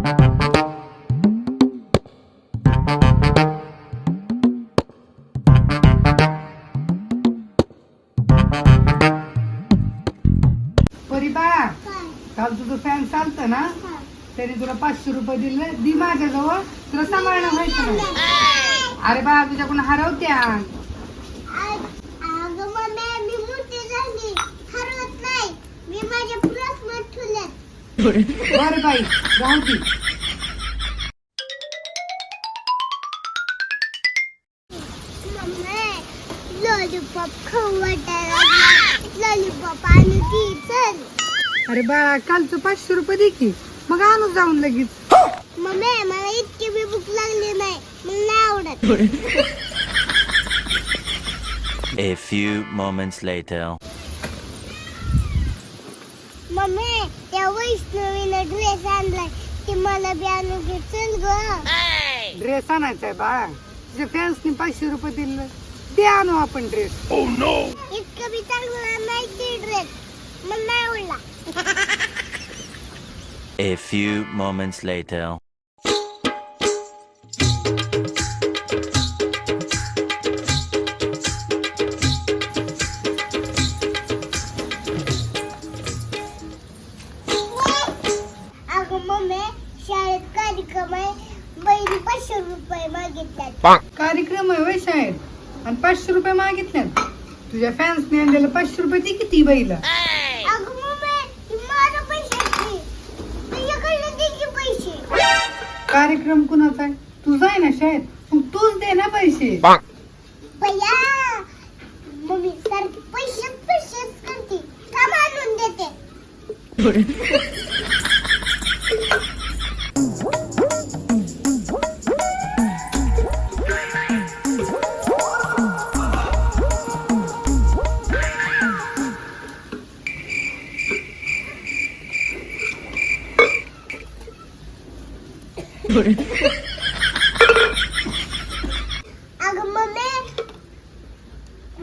परी बाळा, काल तुझं फॅन चालतं ना, त्याने तुला 500 रुपये दिले, दी माझ्याजवळ. तुला सांभाळणं व्हायचं नाही. अरे बाळा, तुझ्याकडून हरवत्या. बरं बाई, राहू दे. लॉलीपॉप खाऊ वाटायला लॉलीपॉप आणि ती चल. अरे बाळा, कालचं 500 रुपये दे की, मग आणू जाऊन लगेच. मम्मी मला इतकी बी भूक लागली नाही, मला नाही आवडत. A few moments later. Mummy त्या वैष्णवीनं ड्रेस आणलाय, ती मला बी आणू घे चल ग. ड्रेस आणायचा आहे बाळा, तुझ्या फॅन्सनी 500 रुपये दिले, ते आणू आपण ड्रेस. इतकं बी चांगला नाही ते ड्रेस, मला नाही आवडला. A few moments later. अगं मम्मी शाळेत कार्यक्रम आहे, बहिणी 500 रुपये मागितल्यात. कार्यक्रम आहे वय शाळेत, आणि 500 रुपये मागितल्यात. तुझ्या फॅन्सने आणलेलं 500 रुपये दे किती बाईला. अगं मम्मी ती माझ्या पैशाची, तुझ्याकडे दे की पैसे. कार्यक्रम कुणाचा आहे? तुझा आहे ना शाळेत, मग तूच दे ना पैसे. भैया मम्मी सारखी पैसेच करते, थांब आणून देते. अगं मम्मी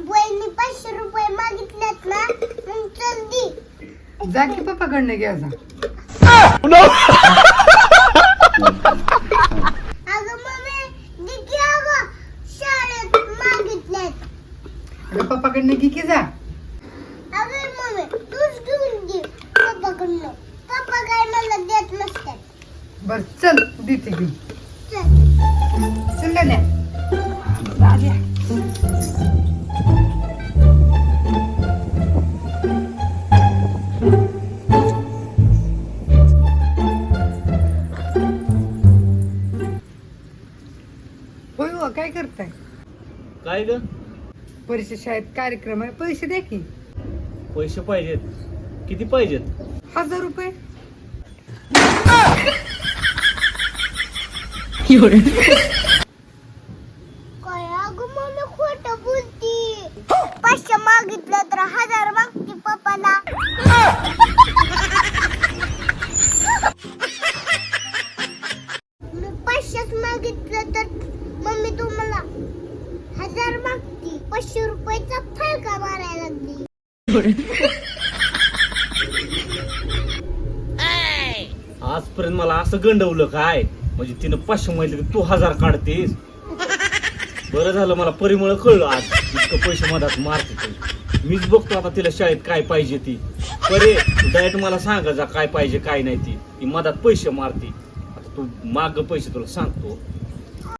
बहिणी 500 रुपये मागितल्यात ना, मग चल दी. जा की पप्पाकडनं घ्या जा. अगं मम्मी दी की अगं, शाळेत मागितल्यात. अरे पप्पाकडनं घे की जा. अगं मम्मी तूच घेऊन दे पप्पाकडनं, पप्पा काय मला देत नसतात. बर चल, देते घेऊन. चल चल गण्या. होय हो, काय करताय? काय ग? परीक्षा शाळेत कार्यक्रम आहे, पैसे द्या की. पैसे पाहिजेत. किती पाहिजेत? 1000 रुपये. काय अगं मम्मी खोटं बोलती. 500 मागितलं तर 1000 मागती पप्पाला. मी 500 मागितलं तर मम्मी तुम्हाला 1000 मागती. 500 रुपयाचा फळका मारायला लागली. आजपर्यंत मला असं गंडवलं काय, म्हणजे तिनं 500 माहिती तू 1000 काढतेस. बरं झालं मला परिमळ कळलं आज, इतकं पैसे मधात मारते तू. मीच बघतो आता तिला शाळेत काय पाहिजे ती. परे तू डायरेक्ट मला सांगा जा काय पाहिजे काय नाही. ती मधात पैसे मारते. आता तू माग पैसे तुला सांगतो,